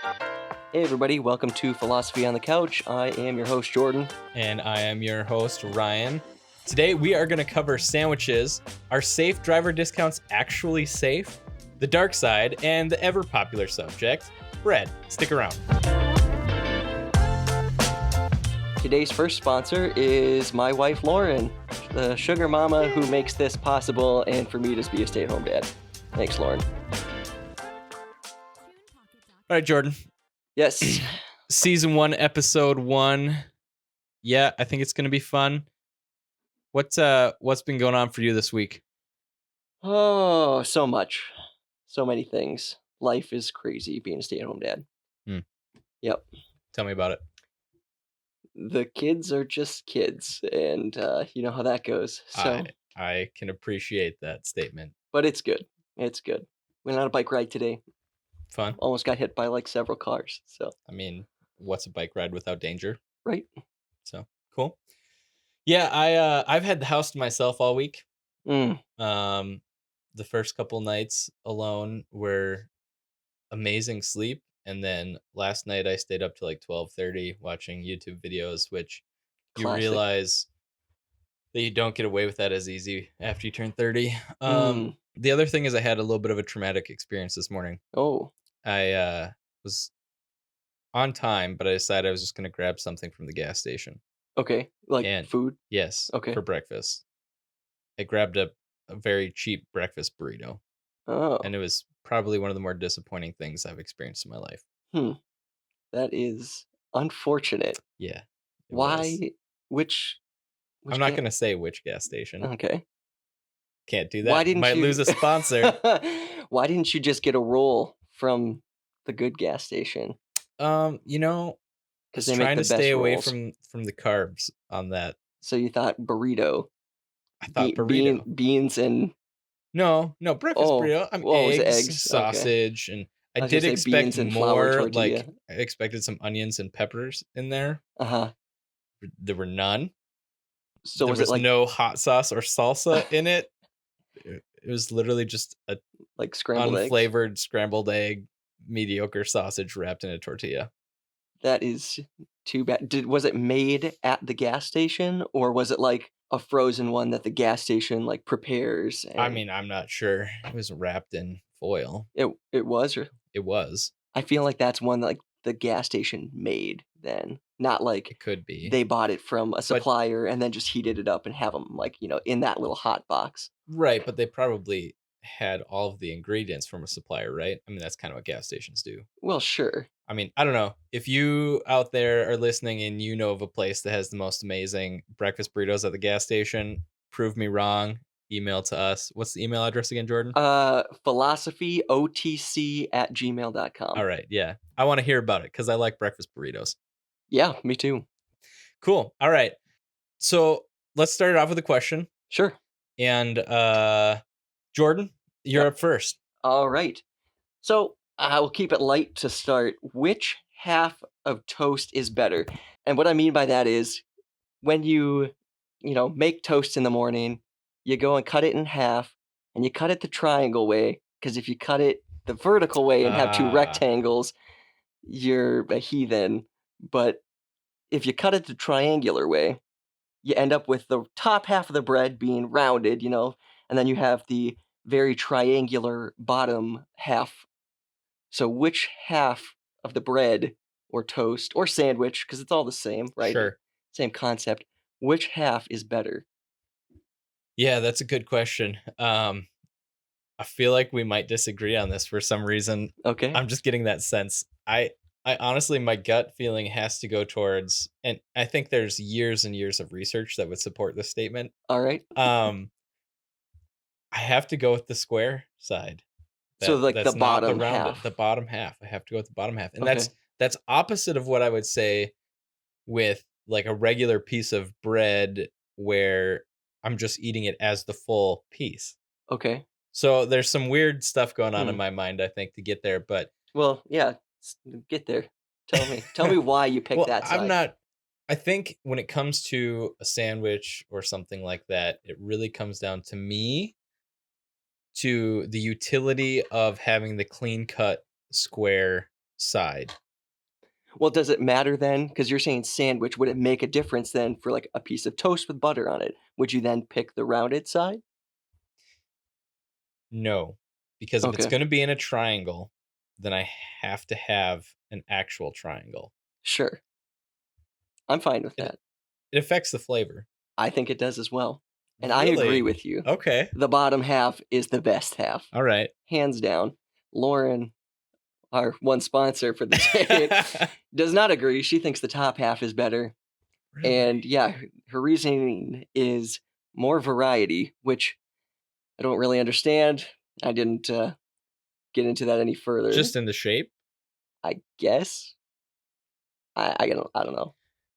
Hey everybody, welcome to Philosophy on the Couch. I am your host Jordan. And I am your host, Ryan. Today we are going to cover sandwiches. Are safe driver discounts actually safe? The dark side, and the ever popular subject, bread. Stick around. Today's first sponsor is my wife Lauren, the sugar mama who makes this possible and for me to be a stay-at-home dad. Thanks, Lauren. All right, Jordan. Yes. Season 1, Episode 1. Yeah, I think it's going to be fun. What's been going on for you this week? Oh, so much. So many things. Life is crazy being a stay-at-home dad. Yep. Tell me about it. The kids are just kids, and you know how that goes. So, I can appreciate that statement. but it's good. It's good. Went on a bike ride today. Fun. Almost got hit by like several cars. So, I mean, what's a bike ride without danger? right. So, cool. Yeah, I've had the house to myself all week. The first couple nights alone were amazing sleep, and then last night I stayed up to like 12:30 watching YouTube videos, which you Classic. realize that you don't get away with that as easy after you turn 30. Mm. The other thing is I had a little bit of a traumatic experience this morning. Oh, I was on time, but I decided I was just going to grab something from the gas station. okay. Like And food? yes, Okay. for breakfast. I grabbed a very cheap breakfast burrito, Oh, and it was probably one of the more disappointing things I've experienced in my life. that is unfortunate. Yeah. it Why? was. Which I'm not going to say which gas station. Okay. Can't do that. Why didn't Might you lose a sponsor. Why didn't you just get a roll from the good gas station? You know, Because I they was make trying the to best stay away rolls. from the carbs on that. So you thought burrito, I thought burrito. beans and No, breakfast burrito. it was eggs, eggs. sausage, and I I was did gonna say beans expect and flour more. tortilla. Like I expected some onions and peppers in there. Uh-huh. There were none. So there was it like no hot sauce or salsa in it. It was literally just a like scrambled eggs? unflavored scrambled egg, mediocre sausage wrapped in a tortilla. That is too bad. Was it made at the gas station, or was it like a frozen one that the gas station like prepares? I mean, I'm not sure. It was wrapped in foil. It was. Or It was. I feel like that's one that, like the gas station made. Then not like It could be. they bought it from a supplier and then just heated it up and have them like in that little hot box. Right, but they probably had all of the ingredients from a supplier, right? I mean, that's kind of what gas stations do. Well, sure. I mean, I don't know. If you out there are listening and you know of a place that has the most amazing breakfast burritos at the gas station, prove me wrong. Email to us. What's the email address again, Jordan? philosophyotc@gmail.com. All right, yeah. I want to hear about it because I like breakfast burritos. Yeah, me too. Cool. All right. So let's start it off with a question. Sure. And Jordan, you're up first. All right. So I will keep it light to start. Which half of toast is better? And what I mean by that is when you make toast in the morning, you go and cut it in half, and you cut it the triangle way, because if you cut it the vertical way and have two rectangles, you're a heathen. But if you cut it the triangular way, you end up with the top half of the bread being rounded, and then you have the very triangular bottom half. So which half of the bread or toast or sandwich, because it's all the same, right? Sure. Same concept. Which half is better? Yeah, that's a good question. I feel like we might disagree on this for some reason. Okay. I'm just getting that sense. I honestly, my gut feeling has to go towards, and I think there's years and years of research that would support this statement. All right. I have to go with the square side. So like the that's not bottom rounded- half. The bottom half. I have to go with the bottom half, and Okay. that's opposite of what I would say with like a regular piece of bread where I'm just eating it as the full piece. Okay. So there's some weird stuff going on in my mind, I think, to get there. But Well, yeah, get there. Tell me why you picked that side. I think when it comes to a sandwich or something like that, it really comes down to me to the utility of having the clean cut square side. Well, does it matter then? Because you're saying sandwich. Would it make a difference then for like a piece of toast with butter on it? Would you then pick the rounded side? No, because if it's Okay, going to be in a triangle, then I have to have an actual triangle. sure. I'm fine with It that. it affects the flavor. I think it does as well. And I agree Really? with you. Okay. The bottom half is the best half, All right. hands down. Lauren, our one sponsor for the day, does not agree. She thinks the top half is better. And Really? yeah, her reasoning is more variety, which I don't really understand. I didn't get into that any further. Just in the shape? I guess. I don't know.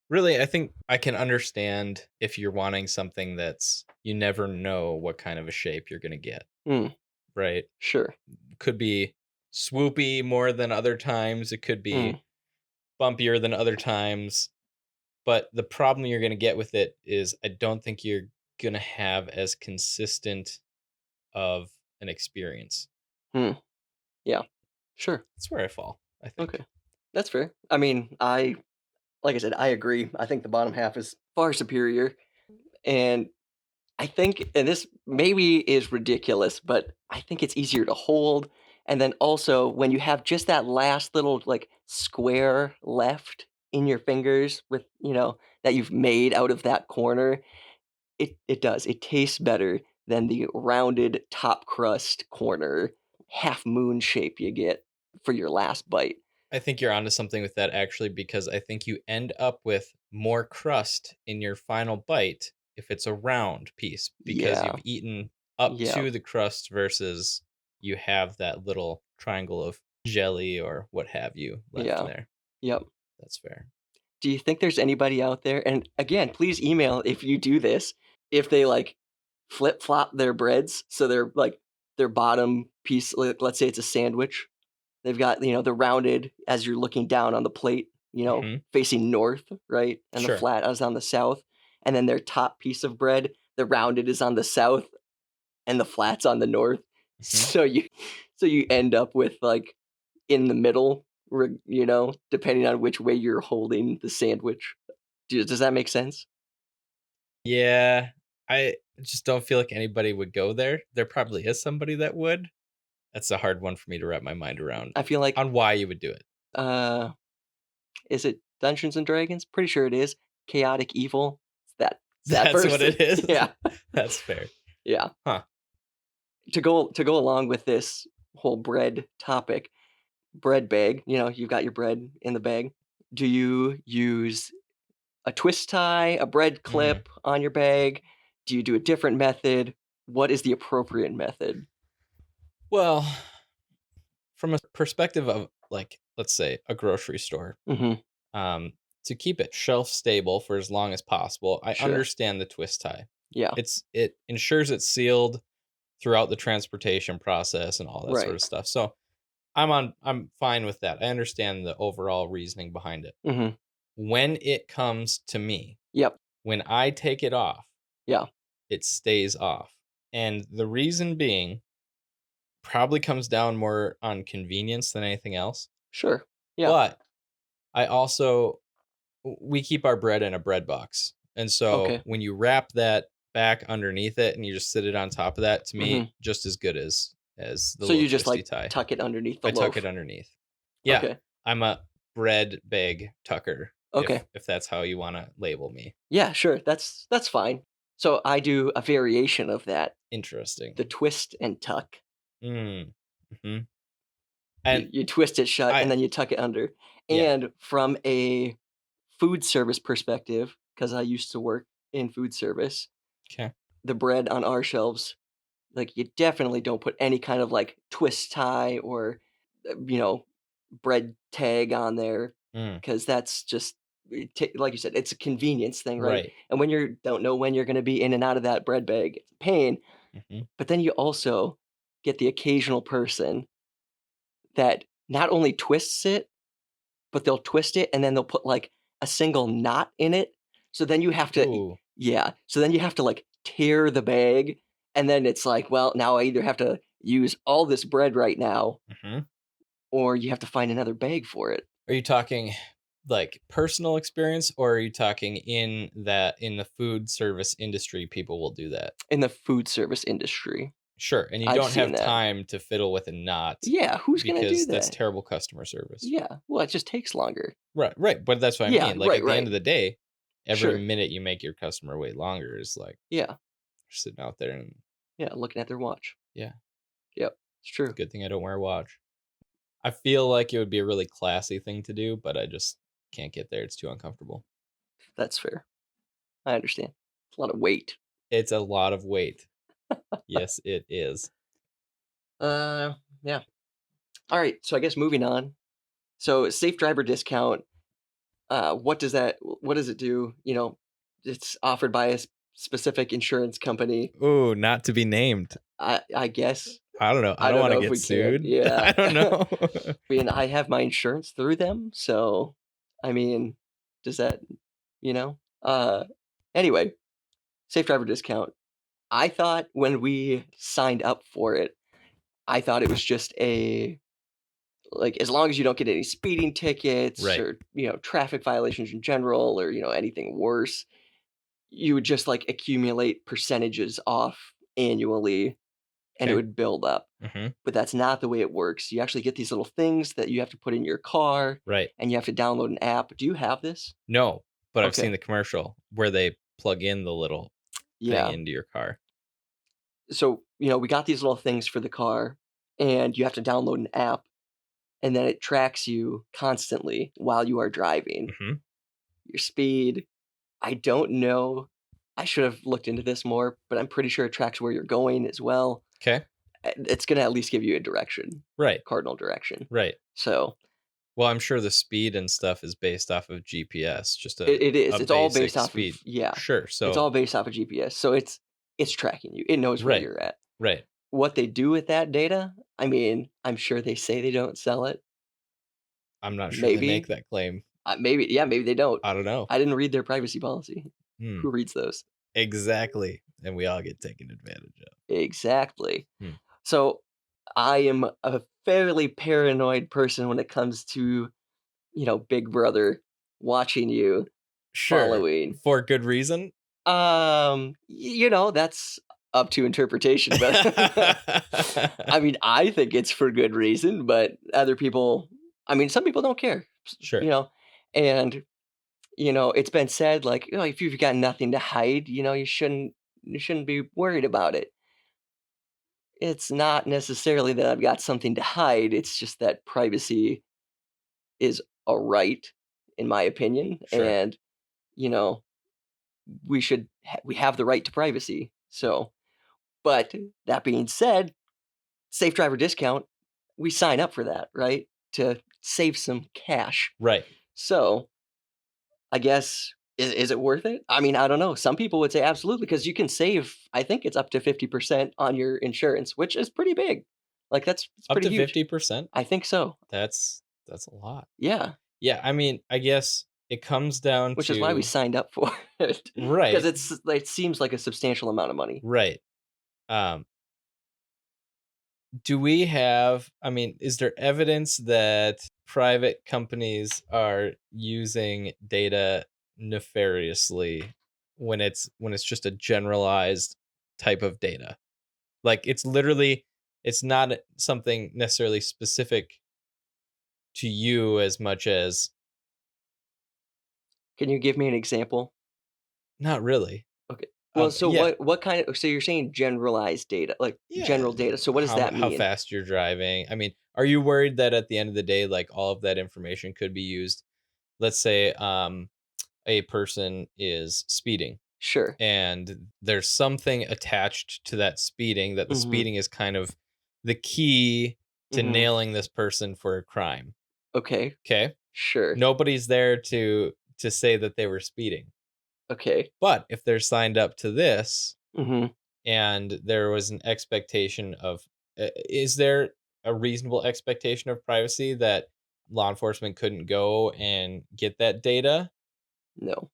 Really, I think I can understand if you're wanting something that's you never know what kind of a shape you're going to get, Hmm, right? sure. Could be swoopy more than other times. It could Hmm, be bumpier than other times. But the problem you're going to get with it is I don't think you're going to have as consistent of an experience. hmm. Yeah, sure. That's where I fall, I think. Okay. That's fair. I mean, like I said, I agree. I think the bottom half is far superior. And I think, and this maybe is ridiculous, but I think it's easier to hold. And then also, when you have just that last little like square left in your fingers with, that you've made out of that corner, it does. It tastes better than the rounded top crust corner half moon shape you get for your last bite. I think you're onto something with that actually, because I think you end up with more crust in your final bite if it's a round piece because Yeah. you've eaten up Yeah. to the crust versus you have that little triangle of jelly or what have you left in Yeah. there. Yep. That's fair. Do you think there's anybody out there? And again, please email if you do this. If they like flip flop their breads, so they're like their bottom piece, let's say it's a sandwich. They've got the rounded as you're looking down on the plate, Hmm. facing north, right, and the Sure. flat is on the south, and then their top piece of bread, the rounded is on the south, and the flat's on the north. Hmm. So you end up with like in the middle, depending on which way you're holding the sandwich. Does that make sense? Yeah, I just don't feel like anybody would go there. There probably is somebody that would. That's a hard one for me to wrap my mind around I feel like, on why you would do it. uh, is it Dungeons and Dragons? Pretty sure it is. Chaotic Evil. It's that That's what person. it is. Yeah, That's fair. yeah. Huh. To go along with this whole bread topic, bread bag. You've got your bread in the bag. Do you use a twist tie, a bread Mm. clip on your bag? Do you do a different method? What is the appropriate method? Well, from a perspective of like, let's say a grocery store, Mm-hmm. um, to keep it shelf stable for as long as possible, I Sure. understand the twist tie. Yeah. It ensures it's sealed throughout the transportation process and all that sort Right. of stuff. So I'm fine with that. I understand the overall reasoning behind it. Mm-hmm. When it comes to me, Yep. when I take it off, Yeah. it stays off. And the reason being probably comes down more on convenience than anything else. Sure. Yeah. But I also we keep our bread in a bread box. And so Okay. when you wrap that back underneath it and you just sit it on top of that, to Mm-hmm. me, just as good as the So little you just twisty like tie. tuck it underneath the I tuck it loaf. underneath. Yeah. Okay. I'm a bread bag tucker, Okay. if that's how you want to label me. Yeah. Sure. That's fine. So I do a variation of that, Interesting. the twist and tuck. Mm. Hmm. You, And you twist it shut and I then you tuck it under. yeah. And from a food service perspective, because I used to work in food service, Okay. the bread on our shelves, like you definitely don't put any kind of like twist tie or uh, you know bread tag on there Mm. because that's just like you said, it's a convenience thing, right? Right. And when you don't know when you're going to be in and out of that bread bag, it's a pain. Hmm. But then you also get the occasional person that not only twists it, but they'll twist it and then they'll put like a single knot in it. So then you have to, Ooh. yeah. So then you have to like tear the bag. And then it's like, well, now I either have to use all this bread right now Hmm. or you have to find another bag for it. Are you talking like personal experience, or are you talking in the food service industry people will do that? In the food service industry, Sure, and you I've don't seen have that. time to fiddle with a knot Yeah, who's gonna do because that's that? terrible customer service. Yeah, well, it just takes longer. Right, right, but that's what I Yeah, mean, like, right, at the end right. of the day, every Sure. minute you make your customer wait longer is like Yeah, sitting out there and yeah, looking at their watch. yeah, Yep, it's it's a true. good thing I don't wear a watch. I feel like it would be a really classy thing to do, but I just can't get there, it's too uncomfortable. That's fair. I understand. It's a lot of weight. It's a lot of weight. Yes, it is. Yeah. All right, so I guess moving on. So safe driver discount, what does it do? It's offered by a specific insurance company. Ooh, not to be named. I guess. I don't know. I I don't don't wanna know if get we can. sued. Yeah. I don't know. I mean, I have my insurance through them, so I mean, does that, you know? Anyway, safe driver discount. I thought when we signed up for it, I thought it was just like as long as you don't get any speeding tickets Right. or, traffic violations in general or, anything worse, you would just like accumulate percentages off annually and it Okay. would build up. Mhm. But that's not the way it works. You actually get these little things that you have to put in your car Right. and you have to download an app. Do you have this? No, but I've seen Okay. the commercial where they plug in the little thing Yeah. into your car. So, we got these little things for the car and you have to download an app and then it tracks you constantly while you are driving. Mhm. Your speed. I don't know. I should have looked into this more, but I'm pretty sure it tracks where you're going as well. 'Kay. It's gonna at least give you a direction, Right. cardinal direction. Right. So Well, I'm sure the speed and stuff is based off of GPS, just it is. a It's all based basic off speed. of yeah. Sure, It's so all based off of GPS. So it's tracking you. It knows where right. you're at. Right. What they do with that data, I mean, I'm sure they say they don't sell it. I'm not sure they make Maybe, that claim. maybe, yeah, maybe they don't. I don't know. I didn't read their privacy policy. Hmm. Who reads those? Exactly, and we all get taken advantage of. Exactly. Hmm. So I am a fairly paranoid person when it comes to, Big Brother watching you, Sure, following. for good reason. That's up to interpretation, but I mean, I think it's for good reason, but other people, I mean, some people don't care, Sure. and it's been said like, if you've got nothing to hide, you shouldn't be worried about it. It's not necessarily that I've got something to hide. It's just that privacy is a right, in my opinion, Sure. and you know we have the right to privacy. So, but that being said, safe driver discount, we sign up for that, right? To save some cash. Right. So, I guess is it worth it? I mean, I don't know. Some people would say absolutely because you can save. I think it's up to 50% on your insurance, which is pretty big. Like it's Up pretty to huge. 50%? I think so. That's a lot. Yeah, Yeah, I mean, I guess it comes down which is why we to signed up for it because right, it seems like a substantial amount of money. right. Um, do we have I mean, is there evidence that private companies are using data nefariously when it's just a generalized type of data? Like it's not something necessarily specific to you as much as Can you give me an example? not really. Okay. Well, so Yeah, what kind of so you're saying generalized data, like yeah. general data. So what does that How mean? fast you're driving. I mean, are you worried that at the end of the day, like all of that information could be used? Let's say a person is speeding Sure. and there's something attached to that speeding that the Mhm. speeding is kind of the key to Mhm. nailing this person for a crime. Okay. Okay? Sure. Nobody's there to say that they were speeding. Okay. But if they're signed up to this Mhm. and there was an expectation of is there a reasonable expectation of privacy that law enforcement couldn't go and get that data? No.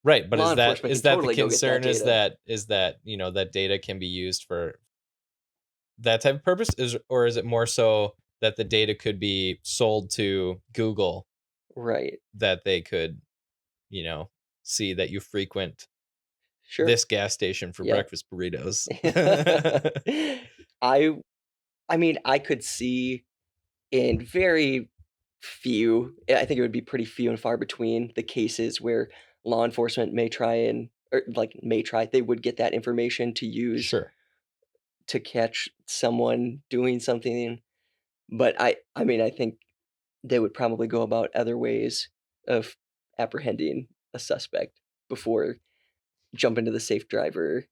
Right, but Law enforcement is can that the totally go get that concern, data. is that that data can be used for that type of purpose, is or is it more so that the data could be sold to Google, Right. that they could, you know, see that you frequent Sure. this gas station for Yeah. breakfast burritos. I I mean, I could see in very few, I think it would be pretty few and far between the cases where law enforcement may try and or like may try, they would get that information to use Sure. to catch someone doing something. But I mean, I think they would probably go about other ways of apprehending a suspect before jumping to the safe driver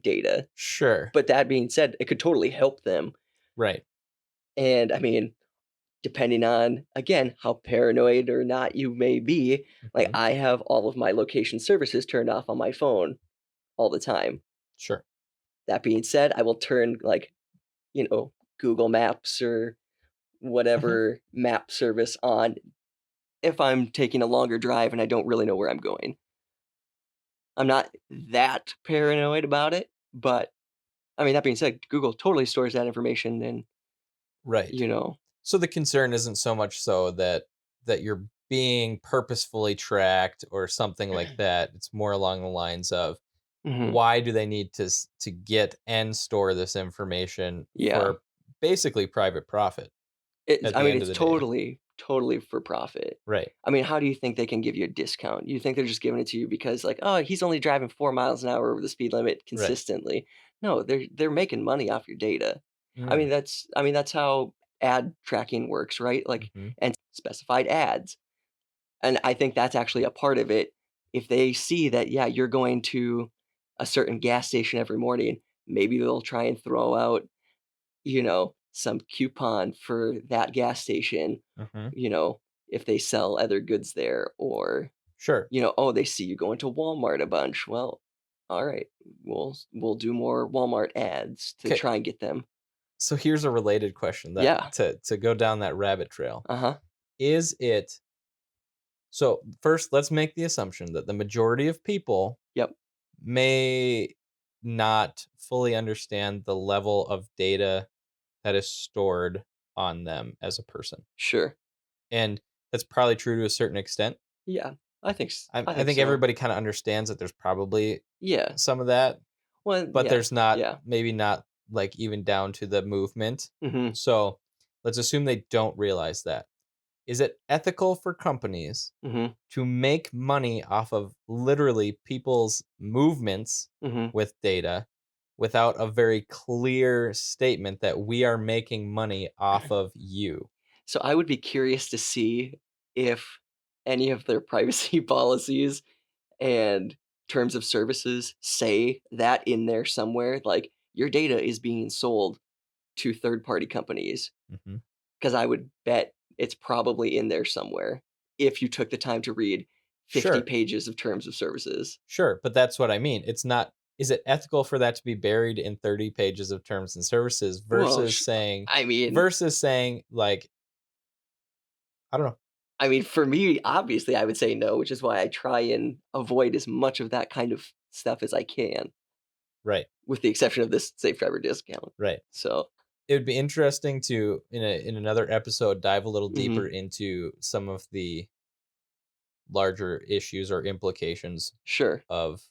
data. Sure. But that being said, it could totally help them. Right. And I mean, depending on, again, how paranoid or not you may be, like Mhm. I have all of my location services turned off on my phone all the time. Sure. That being said, I will turn like, Google Maps or Mhm. whatever map service on if I'm taking a longer drive and I don't really know where I'm going. I'm not that paranoid about it, but I mean, that being said, Google totally stores that information and, Right. you know, So the concern isn't so much so that you're being purposefully tracked or something like that. It's more along the lines of, mhm, why do they need to get and store this information yeah. for basically private profit It's at I the mean, end of it's the day? totally for profit. Right. I mean, how do you think they can give you a discount? You think they're just giving it to you because like, "Oh, he's only driving 4 miles an hour over the speed limit Right. consistently." No, they're making money off your data. Mm. I mean, that's how ad tracking works, right? Like, Mhm. and specified ads. And I think that's actually a part of it. If they see that, yeah, you're going to a certain gas station every morning, maybe they'll try and throw out, some coupon for that gas station, Mhm. you know, if they sell other goods there, or, Sure. oh, they see you going to Walmart a bunch. Well, all right, we'll do more Walmart ads to Okay. try and get them. So here's a related question, that Yeah. to go down that rabbit trail. Uh-huh. Is it So first, let's make the assumption that the majority of people Yep. may not fully understand the level of data that is stored on them as a person. Sure. And that's probably true to a certain extent. Yeah. I I think think so. everybody kind of understands that there's probably Yeah. some of that, Well, but yeah. there's not, Yeah. maybe not like even down to the movement. Mhm. So let's assume they don't realize that. Is it ethical for companies Mhm. to make money off of literally people's movements Mhm. with data without a very clear statement that we are making money off of you? So I would be curious to see if any of their privacy policies and terms of services say that in there somewhere, like your data is being sold to third party companies. Mhm. Because I would bet it's probably in there somewhere if you took the time to read 50 Sure, pages of terms of services. sure, but that's what I mean. It's not, is it ethical for that to be buried in 30 pages of terms and services Well, versus saying like, I don't know. I mean, for me, obviously, I would say no, which is why I try and avoid as much of that kind of stuff as I can, Right, with the exception of this safe driver discount. right. So, It would be interesting to, in another episode, dive a little deeper mhm, into some of the larger issues or implications sure. of,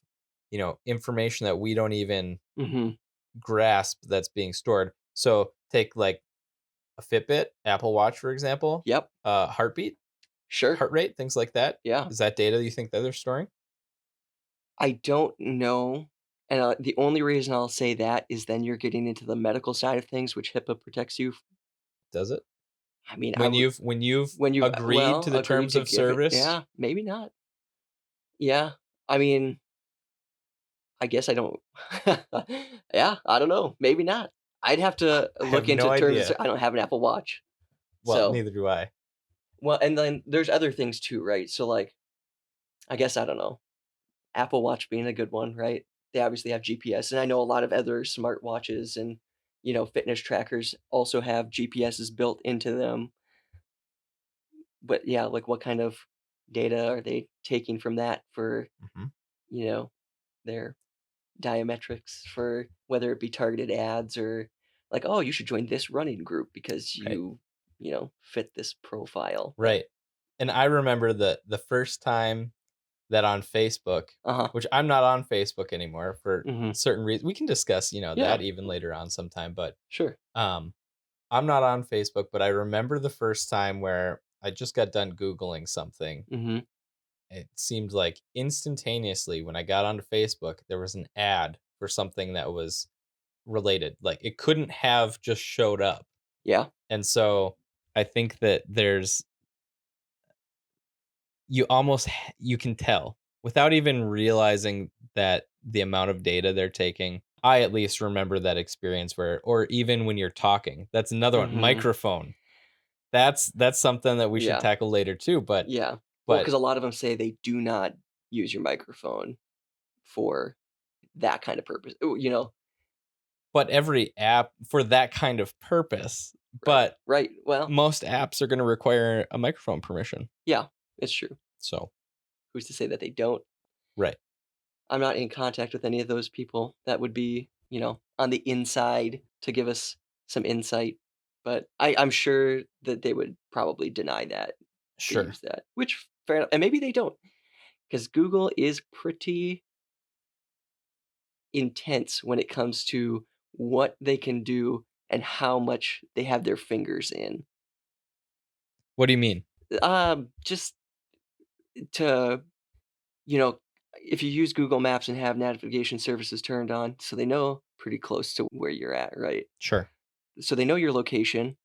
information that we don't even Mhm. grasp that's being stored. So take like a Fitbit, Apple Watch, for example, Yep. heartbeat, Sure. heart rate, things like that. Yeah. Is that data you think that they're storing? I don't know, and, the only reason I'll say that is then you're getting into the medical side of things, which HIPAA protects you. Does it? I mean, I When would you've when you've, agreed to the agreed terms to of give it, service, yeah, maybe not. Yeah. I mean, I guess I don't. Yeah, I don't know, maybe not. I'd have to I have look no into terms of idea. I don't have an Apple Watch. Well, So, neither do I. well, and then there's other things too, right? So, like, I guess I don't know. Apple Watch being a good one, right? They obviously have GPS, and I know a lot of other smartwatches and, fitness trackers also have GPSs built into them. But yeah, like what kind of data are they taking from that for, Mhm. you know, their diametrics for whether it be targeted ads or like, oh, you should join this running group because Right. you fit this profile. Right. And I remember the first time that on Facebook, Uh-huh. which I'm not on Facebook anymore for Mm-hmm. certain reasons. We can discuss, Yeah, that even later on sometime, but sure. um I'm not on Facebook, but I remember the first time where I just got done Googling something. Mm-hmm. It seemed like instantaneously when I got onto Facebook, there was an ad for something that was related. Like it couldn't have just showed up. Yeah. And so I think that you can tell without even realizing that the amount of data they're taking. I at least remember that experience where, or even when you're talking, that's another one. Mm-hmm. Microphone. That's something that we should Yeah. tackle later too. But Yeah. Well, but because a lot of them say they do not use your microphone for that kind of purpose. but every app for that kind of purpose. Right. But Right. Well, most apps are going to require a microphone permission. yeah, it's true. So Who's to say that they don't? right, I'm not in contact with any of those people that would be, on the inside to give us some insight. But I'm sure that they would probably deny that they sure, use that, which fair enough. And maybe they don't, because Google is pretty intense when it comes to what they can do and how much they have their fingers in. what do you mean? Just to, you know, if you use Google Maps and have navigation services turned on, so they know pretty close to where you're at, right? Sure. So they know your location,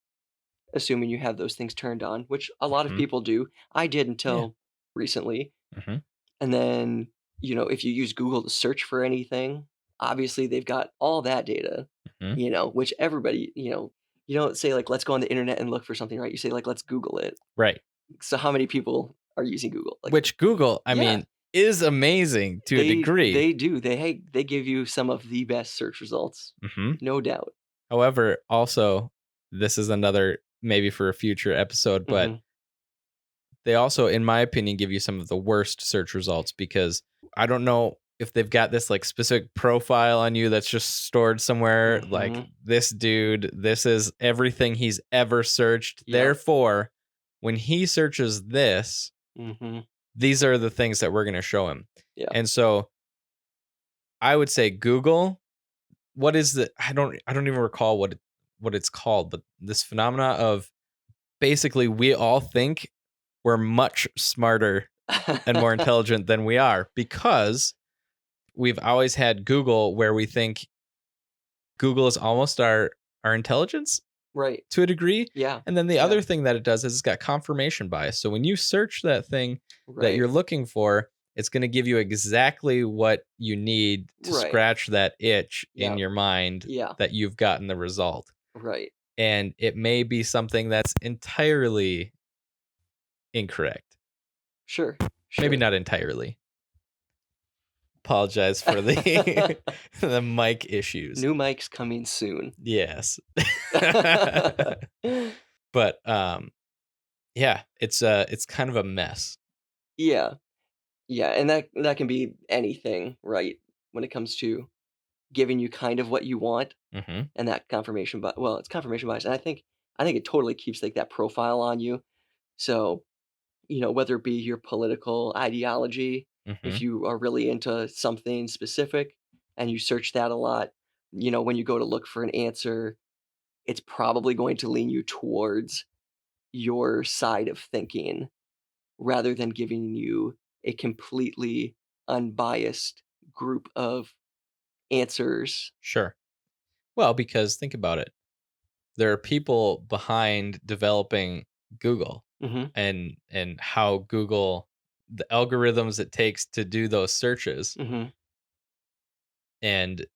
assuming you have those things turned on, which a lot of Mhm. people do. I did Yeah. until recently. Hmm. And then, if you use Google to search for anything, obviously they've got all that data, Hmm. which everybody, you don't say like, let's go on the internet and look for something, right? You say like, let's Google it. Right. So how many people are using Google? Like, Which Google, I yeah, mean, is amazing to a degree. they do. They give you some of the best search results, Hmm. no doubt. However, also, this is another maybe for a future episode, but Mhm. they also, in my opinion, give you some of the worst search results because I don't know if they've got this like specific profile on you that's just stored somewhere. Like Mhm. this dude, this is everything he's ever searched. Yep. Therefore, when he searches this, Mhm. these are the things that we're going to show him. Yeah. And so I would say Google, what is the I don't even recall what it's called, but this phenomena of basically we all think we're much smarter and more intelligent than we are because we've always had Google where we think Google is almost our intelligence Right. to a degree. Yeah. And then the Yeah. other thing that it does is it's got confirmation bias. So when you search that thing that Right. you're looking for, it's going to give you exactly what you need to Right. scratch that itch in Yeah. your mind Yeah. that you've gotten the result. Right. And it may be something that's entirely incorrect. Sure. Maybe Sure. not entirely. Apologize for the the mic issues. New mics coming soon. Yes. But yeah, it's kind of a mess. Yeah. Yeah, and that can be anything, right? When it comes to giving you kind of what you want Mhm. and that confirmation it's confirmation bias. And I think it totally keeps like that profile on you. So, whether it be your political ideology, if Mhm. you are really into something specific and you search that a lot, when you go to look for an answer, it's probably going to lean you towards your side of thinking rather than giving you a completely unbiased group of answers. Sure. Well, because think about it. There are people behind developing Google Mhm. and how Google the algorithms it takes to do those searches. Mhm. And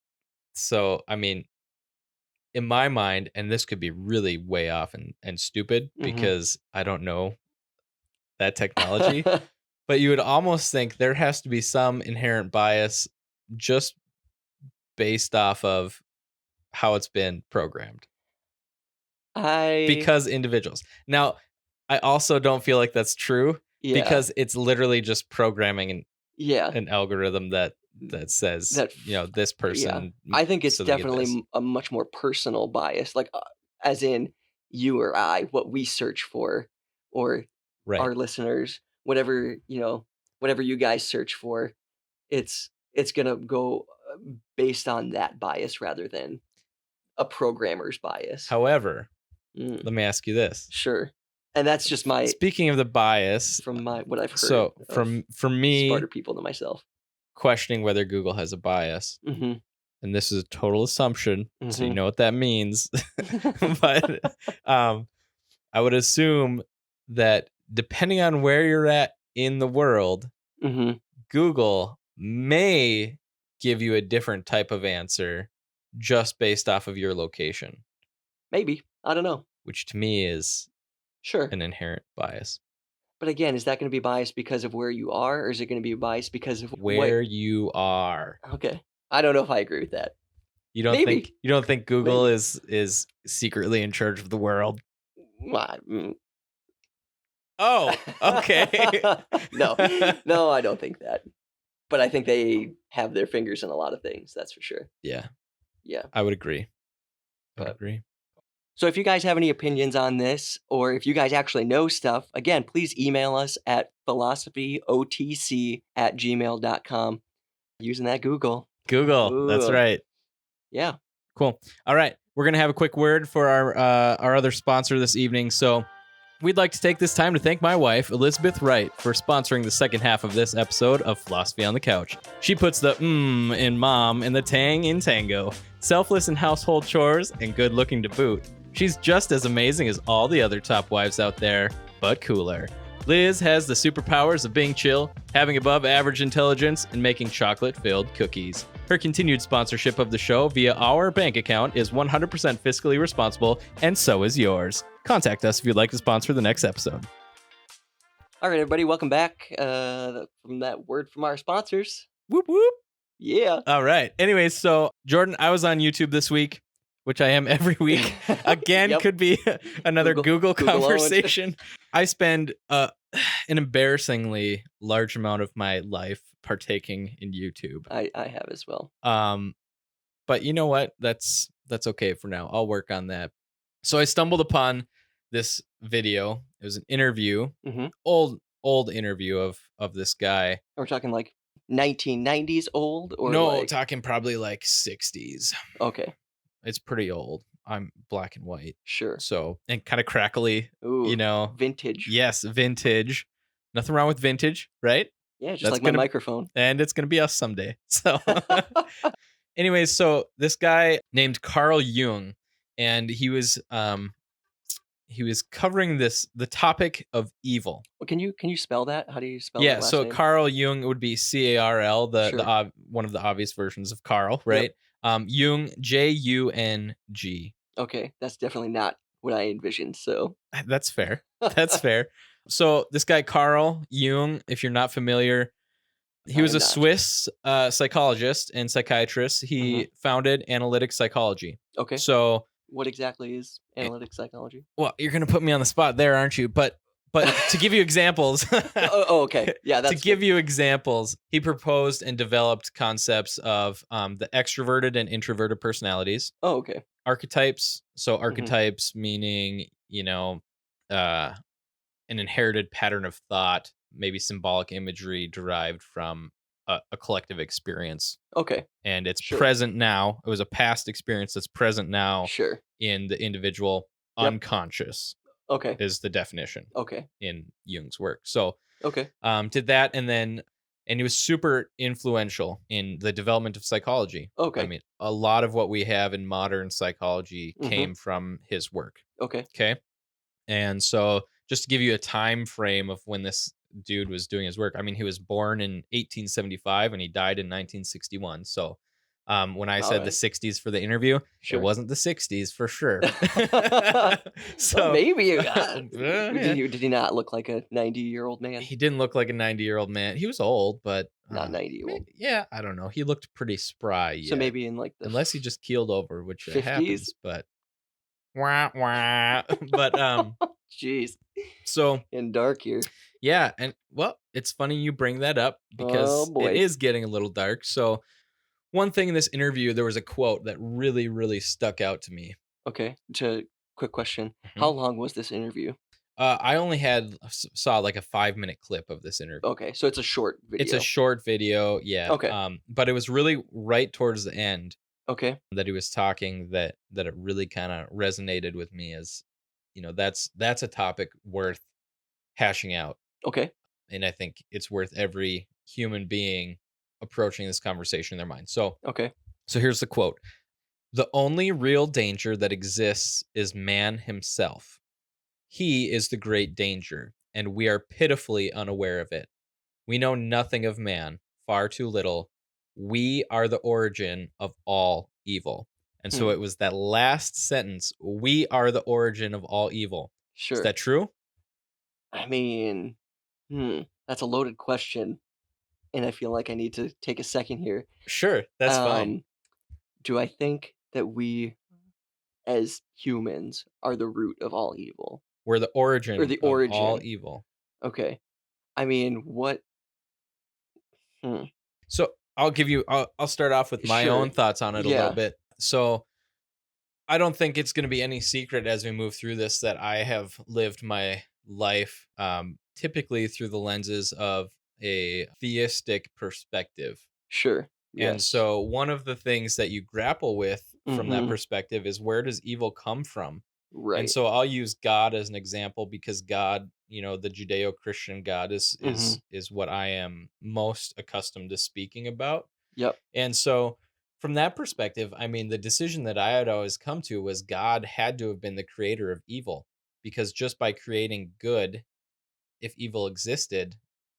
so, I mean, in my mind, and this could be really way off and stupid Mhm. because I don't know that technology, but you would almost think there has to be some inherent bias just based off of how it's been programmed I because individuals. Now, I also don't feel like that's true Yeah. because it's literally just programming Yeah. an algorithm that that says That this person. I think it's so they get definitely this. a much more personal bias, like as in you or I, what we search for, or Right. our listeners, whatever whatever you guys search for, it's gonna go based on that bias rather than a programmer's bias. However, Mm, let me ask you this. sure, and that's just my Speaking of the bias, from my what I've heard. so of for me, smarter people than myself. questioning whether Google has a bias, Mm-hmm. and this is a total assumption, so you Mhm. know what that means. But I would assume that depending on where you're at in the world, Mm-hmm. Google may give you a different type of answer just based off of your location, Maybe, I don't know. which to me is Sure. an inherent bias. But again, is that going to be biased because of where you are, or is it going to be biased because of Where you are. Okay, I don't know if I agree with that. You don't Maybe. think Google is secretly in charge of the world? Oh, okay. No, I don't think that. But I think they have their fingers in a lot of things. That's for sure. Yeah, Yeah. I would agree. But- So if you guys have any opinions on this, or if you guys actually know stuff, again, please email us at philosophyotc@gmail.com using that Google. Google, that's Ooh. right. Yeah. Cool. All right, we're gonna have a quick word for our other sponsor this evening. So we'd like to take this time to thank my wife, Elizabeth Wright, for sponsoring the second half of this episode of Philosophy on the Couch. She puts the in mom and the tang in tango, selfless in household chores, and good looking to boot. She's just as amazing as all the other top wives out there, but cooler. Liz has the superpowers of being chill, having above average intelligence, and making chocolate-filled cookies. Her continued sponsorship of the show via our bank account is 100% fiscally responsible, and so is yours. Contact us if you'd like to sponsor the next episode. All right, everybody, welcome back from that word from our sponsors. Whoop, whoop. Yeah. All right. Anyways, so Jordan, I was on YouTube this week, which I am every week. Again, Yep. could be another Google Google conversation. I spend an embarrassingly large amount of my life partaking in YouTube. I have as well. But you know what? That's okay for now. I'll work on that. So I stumbled upon this video. It was an interview, Mhm. old interview of this guy. We're talking like 1990s old, or No, like... talking probably like 60s. Okay, It's pretty old. I'm black and white. sure. So, and kind of crackly, Ooh, you know. vintage. Yes, vintage. Nothing wrong with vintage, right? Yeah, just That's like my gonna- microphone. And it's going to be us someday. So, anyways, so this guy named Carl Jung, and he was covering the topic of evil. Well, can you spell that? How do you spell Yeah, that last so name? Carl Jung would be CARL, Sure. one of the obvious versions of Carl, right? Jung, JUNG. Okay, that's definitely not what I envisioned, so... That's fair. That's fair. So this guy Carl Jung, if you're not familiar, he I was am a not. Swiss psychologist and psychiatrist. He founded analytic psychology. Okay, So, what exactly is analytic psychology? well, you're gonna put me on the spot there, aren't you? But to give you examples, Okay. Yeah, that's to give you examples, he proposed and developed concepts of the extroverted and introverted personalities, Oh, okay. archetypes. So archetypes meaning, an inherited pattern of thought, maybe symbolic imagery derived from a collective experience. Okay, And it's Sure. present now. It was a past experience that's present now sure. in the individual. Yep. Unconscious Okay, is the definition okay, in Jung's work. So okay. did that, and he was super influential in the development of psychology. Okay. I mean, a lot of what we have in modern psychology Mhm. came from his work. Okay. Okay. And so just to give you a time frame of when this dude was doing his work, I mean, he was born in 1875 and he died in 1961. So when I said the Alright. 60s for the interview, Sure. it wasn't the 60s for sure. Well, So maybe yeah. did he not look like a 90-year-old man? He didn't look like a 90-year-old man. He was old, but Not 90 old. Yeah, I don't know. He looked pretty spry. So yet. maybe in like the Unless he just keeled over, which 50s? happens, but wah, wah. But Jeez. So in dark here. yeah, and well, it's funny you bring that up Oh because it boy. is getting a little dark. So one thing in this interview, there was a quote that really, really stuck out to me. Okay. Quick question. How Mhm. long was this interview? I only saw like a 5-minute clip of this interview. Okay, so it's a short It's a video. short video, yeah. Okay. But it was really right towards the end Okay. that he was talking that it really kind of resonated with me as, that's a topic worth hashing out, Okay. and I think it's worth every human being approaching this conversation in their mind. So, Okay. so here's the quote: "The only real danger that exists is man himself. He is the great danger, and we are pitifully unaware of it. We know nothing of man, far too little. We are the origin of all evil." And so Hmm. it was that last sentence, "We are the origin of all evil." Is Sure. that true? I mean, that's a loaded question, and I feel like I need to take a second here. Sure, that's fine. Um, do I think that we as humans are the root of all evil We're the or origin the of all origin? evil. Okay. I mean, what? Hmm. So I'll start off with my Sure. own thoughts on it a little Yeah. bit. So I don't think it's going to be any secret as we move through this that I have lived my life typically through the lenses of a theistic perspective. Sure. And Yes. so one of the things that you grapple with from that Mm-hmm. perspective is, where does evil come from? And Right. so I'll use God as an example because God, the Judeo-Christian God is Mm-hmm. is is what I am most accustomed to speaking about. Yep. And so from that perspective, I mean, the decision that I had always come to was God had to have been the creator of evil, because just by creating good, if evil existed,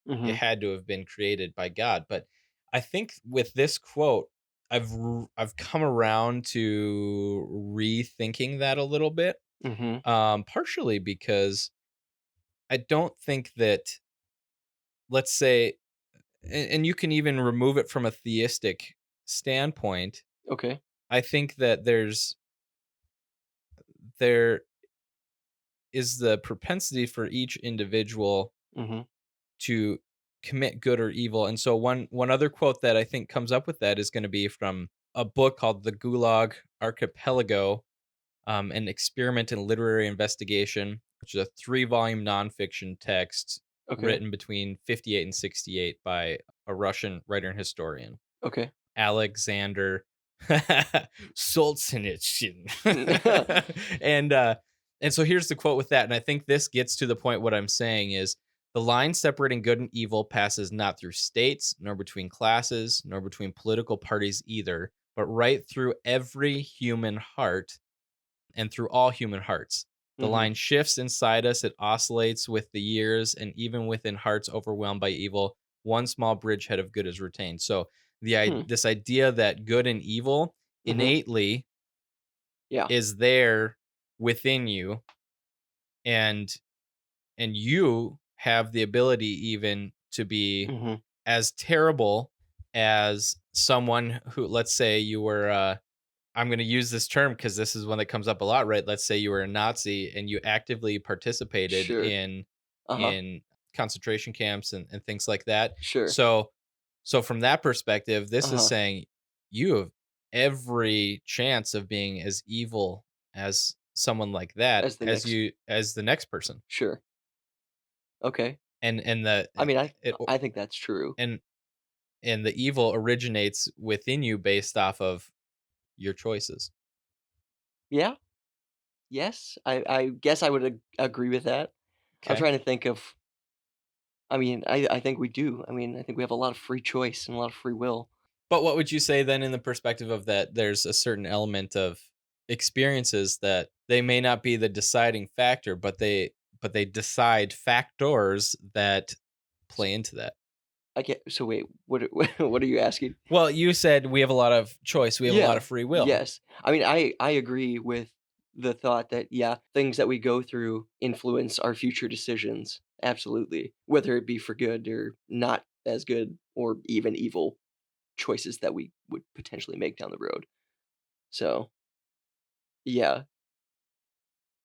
it Mm-hmm. had to have been created by God. But I think with this quote, I've come around to rethinking that a little bit. Mm-hmm. Partially because I don't think that, let's say, and you can even remove it from a theistic standpoint. Okay. I think that there is the propensity for each individual Mm-hmm. to commit good or evil. And so one other quote that I think comes up with that is going to be from a book called The Gulag Archipelago, an experiment in literary investigation, which is a 3-volume nonfiction text Okay. written between 58 and 68 by a Russian writer and historian, Okay. Alexander Solzhenitsyn. Mm-hmm. and uh and so here's the quote with that, and I think this gets to the point. What I'm saying is, the line separating good and evil passes not through states, nor between classes, nor between political parties either, but right through every human heart and through all human hearts. The line shifts inside us, it oscillates with the years, and even within hearts overwhelmed by evil, one small bridgehead of good is retained. So this idea that good and evil Mm-hmm. innately Yeah. is there within you, and you have the ability even to be Mm-hmm. as terrible as someone who, let's say you were I'm going to use this term because this is one that comes up a lot, right? Let's say you were a Nazi and you actively participated Sure. in Uh-huh. concentration camps and things like that. Sure. So from that perspective, this is Uh-huh. saying you have every chance of being as evil as someone like that As the next. as the next person. Sure. Okay. And the I mean, I it, I think that's true. and and the evil originates within you based off of your choices. Yeah. Yes. I guess I would agree with that. I'm Okay. trying to think of. I mean, I think we do. I mean, I think we have a lot of free choice and a lot of free will. But what would you say then, in the perspective of that there's a certain element of experiences that they may not be the deciding factor, but they decide factors that play into that? I get. So wait, what? What are you asking? Well, you said we have a lot of choice, we have a lot Yeah. of free will. Yes. I mean, I agree with the thought that yeah, things that we go through influence our future decisions. Absolutely. Whether it be for good or not as good or even evil choices that we would potentially make down the road. So, yeah.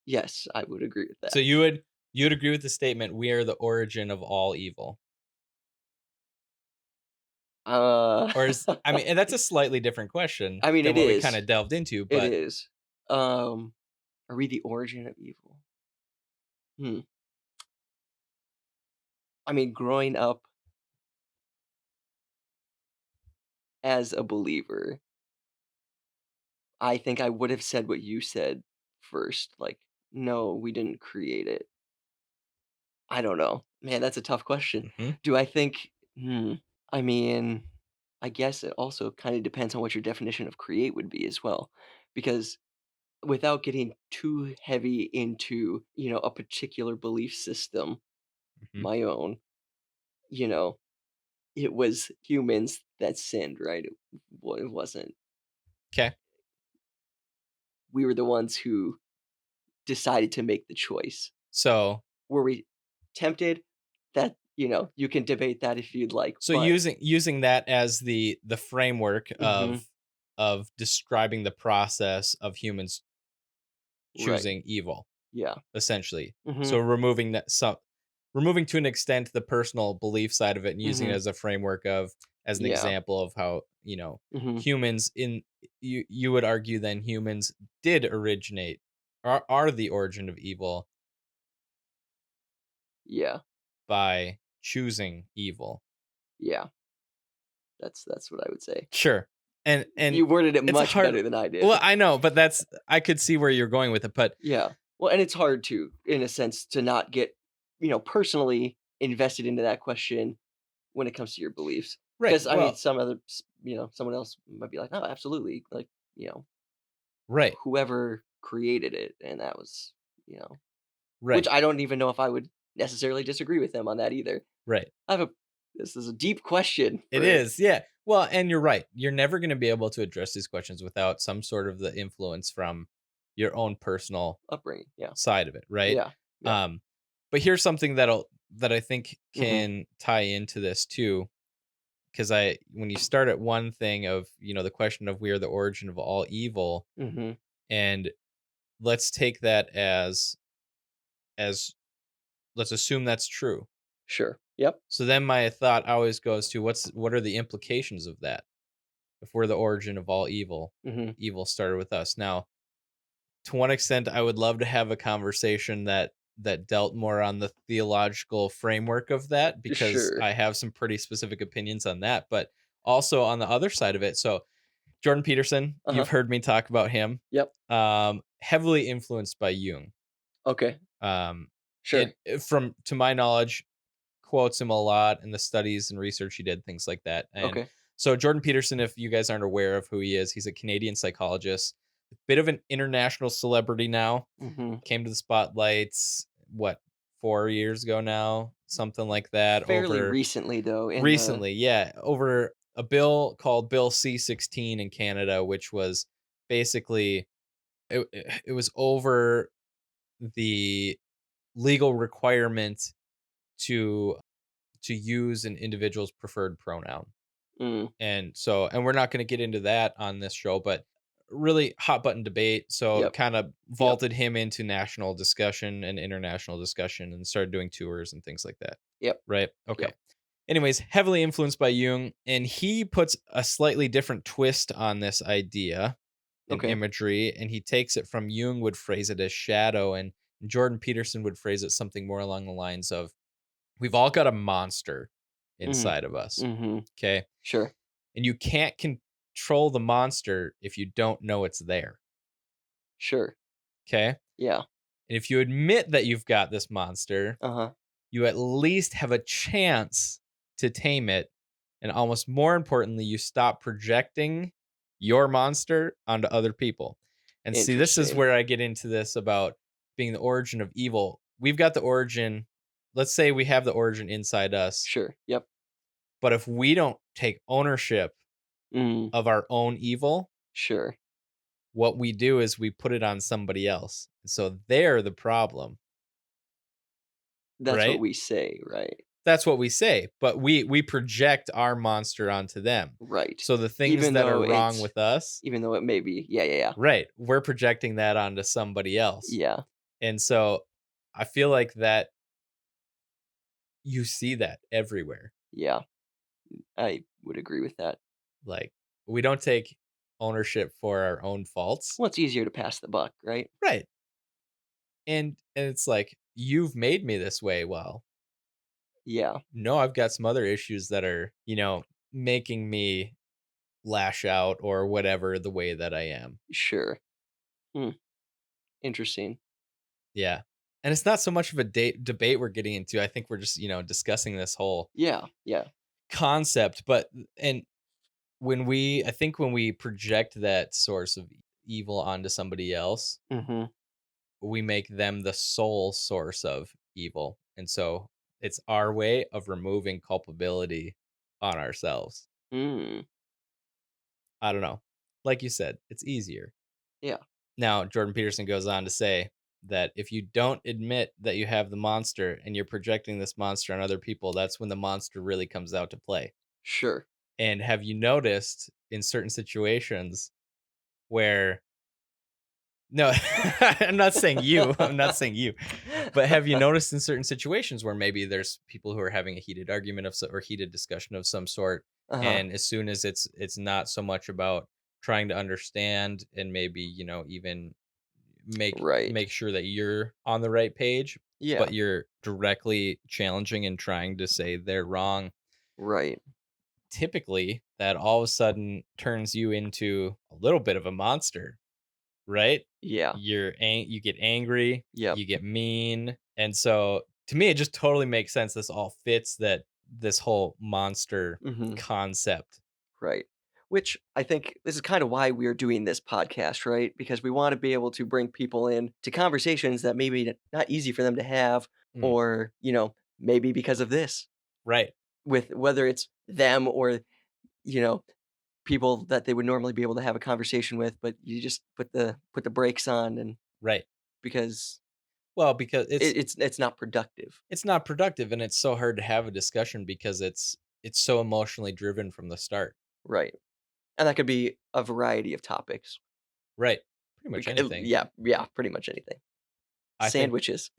Yes, I would agree with So that. You'd agree with the statement, "We are the origin of all evil." Uh, Or is I mean, and that's a slightly different question I mean, than it what we is. kinda delved into, It but is. Um, are we the origin of evil? Hmm. I mean, growing up as a believer, I think I would have said what you said first. Like, no, we didn't create it. I don't know. Man, that's a tough question. Mhm, Do I think, I mean, I guess it also kind of depends on what your definition of create would be as well. Because without getting too heavy into, a particular belief system, mhm. my own, you know, it was humans that sinned, right? It wasn't. 'Kay. We were the ones who decided to make the choice. So Were we tempted? That, you can debate that if you'd like, so but using that as the framework mhm, of describing the process of humans right. choosing evil, Yeah. essentially. So Mhm. removing to an extent the personal belief side of it and using it Mhm. as a framework of as an Yeah. example of how, Mhm. humans in you would argue then humans did originate are the origin of evil Yeah. by choosing evil. Yeah. That's what I would say. Sure. And You worded it it's much hard. better than I Well, did. I know, but that's I could see where you're going with it, but Yeah. Well, and it's hard to, in a sense, to not get, personally invested into that question when it comes to your beliefs. right. Because I mean, Well, someone else might be like, "Oh, absolutely," like, right. whoever created it, and that was, which Right. I don't even know if I would necessarily disagree with them on that either. Right. I have a This is a deep question It for is, yeah. Well, and you're right. You're never going to be able to address these questions without some sort of the influence from your own personal upbringing. Yeah. side of it, right? Yeah. Yeah. Um, but here's something that I think Mhm. can tie into this too, because I when you start at one thing of the question of we are the origin of all evil, Mhm. and let's take that as let's assume that's true. Sure. Yep. So then my thought always goes to what are the implications of that? If we're the origin of all evil, Mhm. evil started with us. Now, to one extent, I would love to have a conversation that dealt more on the theological framework of that because Sure. I have some pretty specific opinions on that. But also on the other side of it, so Jordan Peterson, you've Uh-huh. heard me talk about him. Yep. Heavily influenced by Jung. Okay. Um, Sure. from to my knowledge, quotes him a lot in the studies and research he did, things like that. And Okay. so Jordan Peterson, if you guys aren't aware of who he is, he's a Canadian psychologist, a bit of an international celebrity now. Mhm. Came to the spotlights what 4 years ago now, something like that. Fairly Over recently though in the recently, yeah, over a bill called Bill C-16 in Canada, which was basically it was over the legal requirement to use an individual's preferred pronoun. mm, And we're not going to get into that on this show, but really hot button debate. So yep. kind of Yep. vaulted him into national discussion and international discussion and started doing tours and things like that. Yep. Right. Okay. Yep. Anyways, heavily influenced by Jung, and he puts a slightly different twist on this idea in Okay. imagery, and he takes it from Jung would phrase it as shadow, and Jordan Peterson would phrase it something more along the lines of we've all got a monster Mhm. inside of us. Mhm. Okay. Sure. And you can't control the monster if you don't know it's there. Sure. Okay. Yeah. And if you admit that you've got this monster, Uh-huh. you at least have a chance to tame it. And almost more importantly, you stop projecting your monster onto other people. And see, this is Interesting. where I get into this about being the origin of evil. We've got the origin, let's say we have the origin inside us, Sure. Yep. but if we don't take ownership Mm. of our own evil, Sure. what we do is we put it on somebody else. So they're the problem, That's what right? we say, right? That's what we say, but we project our monster onto them. Right. So the things Even that are though wrong it's with us, even though it may be. Yeah, yeah, yeah. right, we're projecting that onto somebody else. Yeah. And so I feel like that you see that everywhere. Yeah, I would agree with that. Like, we don't take ownership for our own faults. Well, it's easier to pass the buck, right? Right. And it's like, you've made me this way. Well, Yeah, no, I've got some other issues that are, making me lash out or whatever the way that I am. sure. Hmm, interesting. Yeah. And it's not so much of a debate we're getting into. I think we're just, discussing this whole Yeah, yeah. concept. But, and I think when we project that source of evil onto somebody else, Mm-hmm. we make them the sole source of evil. And so it's our way of removing culpability on ourselves. Mm, I don't know. Like you said, it's easier. yeah, Now, Jordan Peterson goes on to say that if you don't admit that you have the monster and you're projecting this monster on other people, that's when the monster really comes out to play. sure. And have you noticed in certain situations where no, I'm not saying you. I'm not saying you. But have you noticed in certain situations where maybe there's people who are having a heated argument or heated discussion of some sort, Uh-huh. and as soon as it's not so much about trying to understand and maybe even make Right. make sure that you're on the right page, Yeah, but you're directly challenging and trying to say they're wrong. right. Typically, that all of a sudden turns you into a little bit of a monster, right? Yeah. You get angry, Yep. you get mean, and so to me, it just totally makes sense. This all fits this whole monster Mm-hmm. concept. Right. Which I think this is kind of why we're doing this podcast, right? Because we want to be able to bring people in to conversations that maybe not easy for them to have, Mm, or, maybe because of this, right, with whether it's them or, you know, people that they would normally be able to have a conversation with, but you just put the brakes on, and right. because Well, because it's not productive. it's not productive, and it's so hard to have a discussion because it's so emotionally driven from the start. Right. And that could be a variety of topics. Right. Pretty much anything. Yeah, yeah, pretty much anything. I think Sandwiches.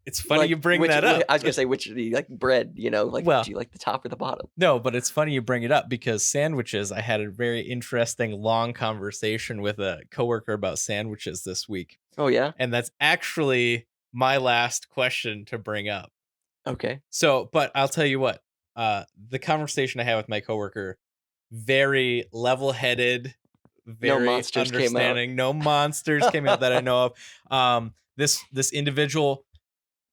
it's funny you bring that up. I was gonna say, which do you like, bread? Like, Well, do you like the top or the bottom? no, but it's funny you bring it up because sandwiches, I had a very interesting long conversation with a coworker about sandwiches this week. Oh yeah. And that's actually my last question to bring up. Okay. So, but I'll tell you what, the conversation I had with my coworker, very level-headed, No very monsters came out. understanding. No monsters came out that I know of. This individual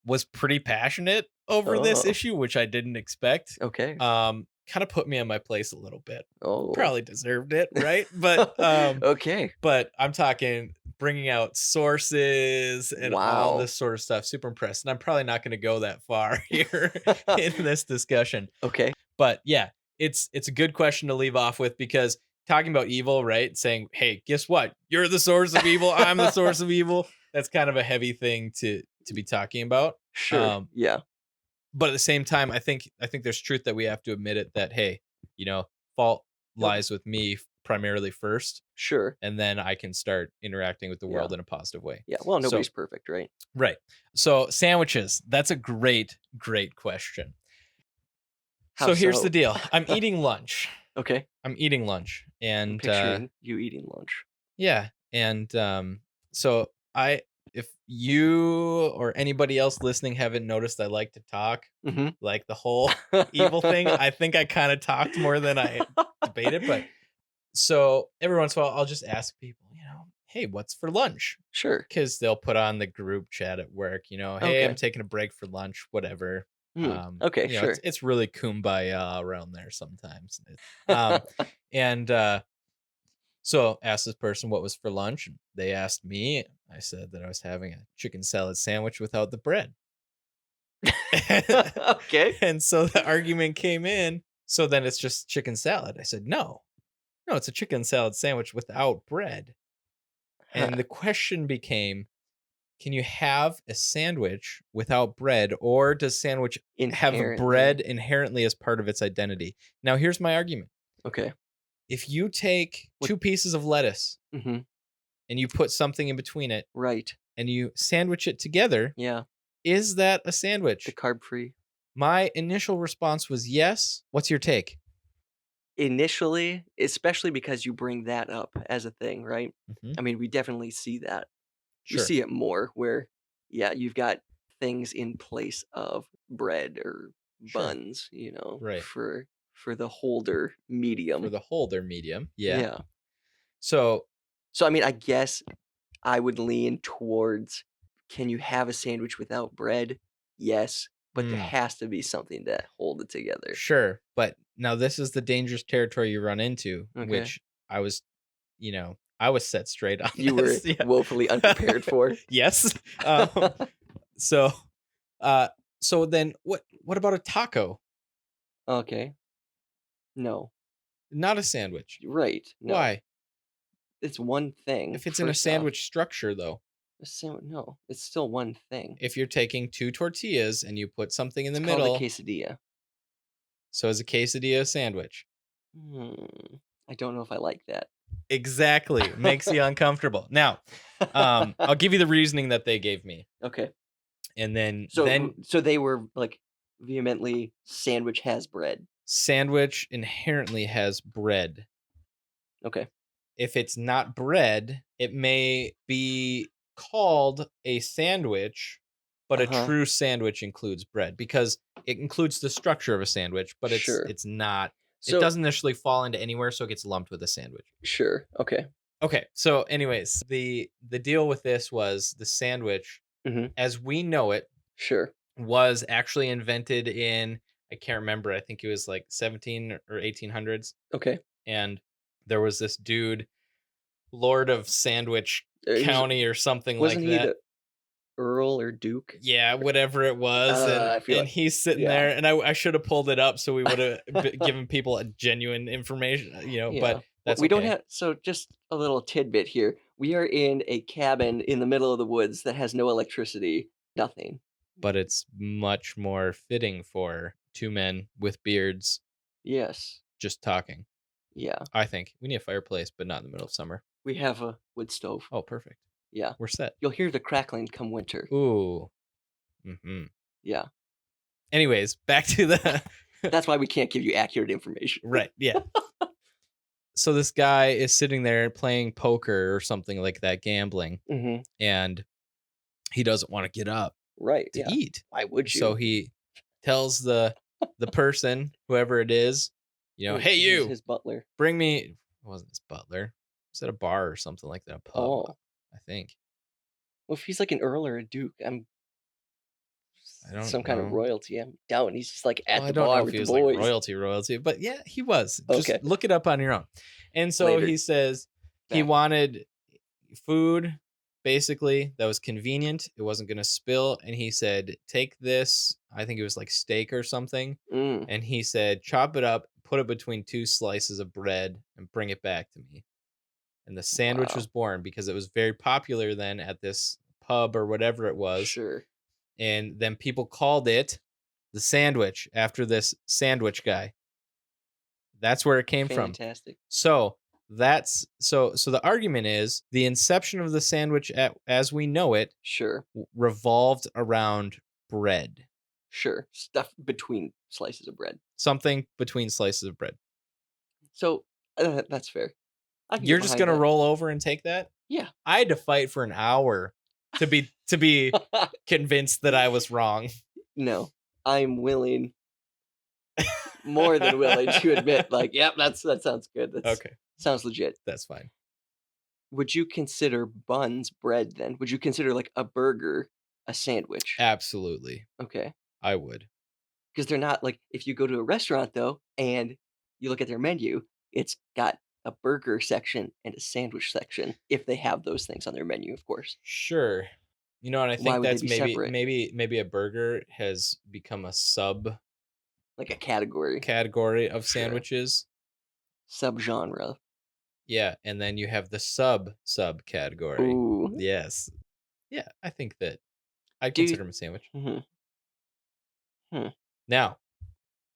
was pretty passionate over this Oh. issue, which I didn't expect. Okay. Kind of put me on my place a little bit. Oh. Probably deserved it, right? But okay. but I'm talking bringing out sources and all Wow. this sort of stuff. Super impressed. And I'm probably not going to go that far here in this discussion. Okay. But yeah, it's a good question to leave off with because talking about evil, right? Saying, "Hey, guess what? You're the source of evil. I'm the source of evil." That's kind of a heavy thing to be talking about. Sure. Yeah. But at the same time, I think there's truth that we have to admit it that hey, fault lies with me primarily first, Sure. and then I can start interacting with the world in a positive way. Yeah. Well, So nobody's perfect, right? right. So sandwiches, that's a great question. How So here's so? the deal. I'm eating lunch. Okay. I'm eating lunch, I'm and picturing you eating lunch. yeah, and so if you or anybody else listening haven't noticed, I like to talk, Mm-hmm. like the whole evil thing. I think I kind of talked more than I debated, but so every once in a while, I'll just ask people, hey, what's for lunch? Sure. Because they'll put on the group chat at work, hey, Okay. I'm taking a break for lunch, whatever. Okay. Sure. It's really kumbaya around there sometimes. And so asked this person what was for lunch. And they asked me. I said that I was having a chicken salad sandwich without the bread. Okay. And so the argument came in. So then it's just chicken salad. I said, no, it's a chicken salad sandwich without bread. And the question became, can you have a sandwich without bread, or does sandwich have bread inherently as part of its identity? Now, here's my argument. Okay. If you take two pieces of lettuce Mm-hmm. and you put something in between it, Right. and you sandwich it together, Yeah. is that a sandwich? The carb free. My initial response was yes. What's your take? Initially, especially because you bring that up as a thing, right? Mhm. I mean, we definitely see that. We Sure. see it more where, yeah, you've got things in place of bread or Sure. buns, Right. for the holder medium. For the holder medium. Yeah. Yeah. So So I mean, I guess I would lean towards, can you have a sandwich without bread? Yes, but there mm, has to be something to hold it together. sure. But now this is the dangerous territory you run into, Okay. which I was, I was set straight on You were this. Yeah. woefully unprepared for. Yes. Um, so, so then what about a taco? Okay. No. Not a sandwich. Right. No. Why? It's one thing. If it's in a first off. sandwich structure, though, No, it's still one thing. if you're taking 2 tortillas and you put something in the It's called middle, a quesadilla. so is a quesadilla a sandwich? I don't know if I like that. Exactly. Makes you uncomfortable. Now, I'll give you the reasoning that they gave me. Okay. And then So they were like vehemently sandwich has bread. sandwich inherently has bread. Okay. If it's not bread, it may be called a sandwich, but a true sandwich includes bread because it includes the structure of a sandwich, but Sure. it's not. So It doesn't initially fall into anywhere, so it gets lumped with a sandwich. Sure. Okay. Okay, so anyways, the deal with this was the sandwich, Mhm. as we know it, Sure. was actually invented in, I can't remember, I think it was like 17 or 1800s, Okay. and there was this dude, Lord of Sandwich He was- County or something like Wasn't he that. the Earl or Duke? Yeah, whatever it was, I feel and like- he's sitting yeah. there, and I should have pulled it up so we would have given people a genuine information, Yeah. but that's we don't okay. have. So just a little tidbit here. We are in a cabin in the middle of the woods that has no electricity. Nothing. But it's much more fitting for 2 men with beards Yes. just talking. Yeah. I think we need a fireplace, but not in the middle of summer. We have a wood stove. Oh, perfect. Yeah. We're set. You'll hear the crackling come winter. Ooh. Mm-hmm. Yeah. Anyways, back to the That's why we can't give you accurate information. right. Yeah. So this guy is sitting there playing poker or something like that, gambling, Mm-hmm. and he doesn't want to get up Right. to Yeah. eat. Why would you? So he tells the person, whoever it is, hey, you, His butler. bring me. It wasn't his butler. It was at a bar or something like that, a pub, Oh. I think. Well, if he's like an earl or a duke, I don't some kind of know. royalty. I'm doubting he's just like at Well, the I don't bar know if with he the was boys. like royalty, but yeah, he was. Just Okay. look it up on your own. And so Later. he says he Back. wanted food, basically, that was convenient. It wasn't going to spill. And he said, take this, I think it was like steak or something. Mm. And he said, chop it up, put it between 2 slices of bread, and bring it back to me. And the sandwich Wow. was born because it was very popular then at this pub or whatever it was. Sure. And then people called it the sandwich after this sandwich guy. That's where it came from. Fantastic. So that's so the argument is the inception of the sandwich as we know it Sure. revolved around bread. Sure. Stuff between slices of bread. Something between slices of bread. So that's fair. I can get You're just behind gonna that. roll over and take that? Yeah. I had to fight for an hour to be convinced that I was wrong. No, I'm willing, more than willing to admit, like, yep, that sounds good. Okay, Sounds legit. that's fine. Would you consider buns bread then? Would you consider like a burger a sandwich? Absolutely, Okay. I would. Because they're not like, if you go to a restaurant though and you look at their menu, it's got a burger section and a sandwich section if they have those things on their menu, of course. Sure. You know, and I Why think would they that's be maybe separate? maybe a burger has become a Like a category, category of Sure. sandwiches. subgenre. Yeah, and then you have the sub category. Ooh. Yes. Yeah, I think that I'd Do you- consider them a sandwich. Mm-hmm. Now,